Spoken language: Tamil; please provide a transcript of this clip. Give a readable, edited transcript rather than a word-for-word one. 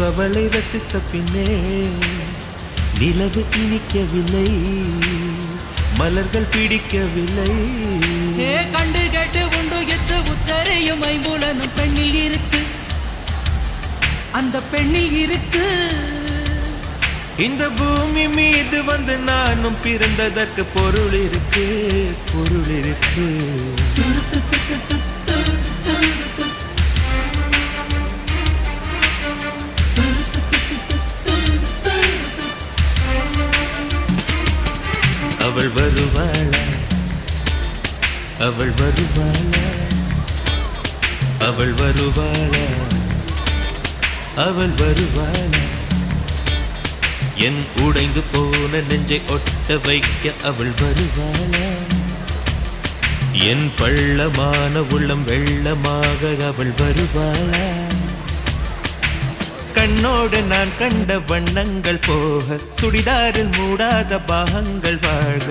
அவளை ரசித்த பின்னே நிலவு இனிக்கவில்லை, மலர்கள் பிடிக்கவில்லை. கண்டு கேட்டு உண்டு எற்று உத்தரையும் ஐம்புலனும் பெண்ணில் இருக்கு, அந்த பெண்ணில் இருக்கு. இந்த பூமி மீது வந்து நானும் பிறந்ததற்கு பொருள் இருக்கு, பொருள் இருக்கு. அவள் வருவாளா, அவள் வருவாளா, அவள் வருவாளா, அவள் வருவாளா. என் உடைந்து போன நெஞ்சை ஒட்ட வைக்க அவள் வருவாளா. என் பள்ளமான உள்ளம் வெள்ளமாக அவள் வருவாளா. கண்ணோடு நான் கண்ட வண்ணங்கள் போக, சுடிதாரில் மூடாத பாகங்கள் வாழ்க.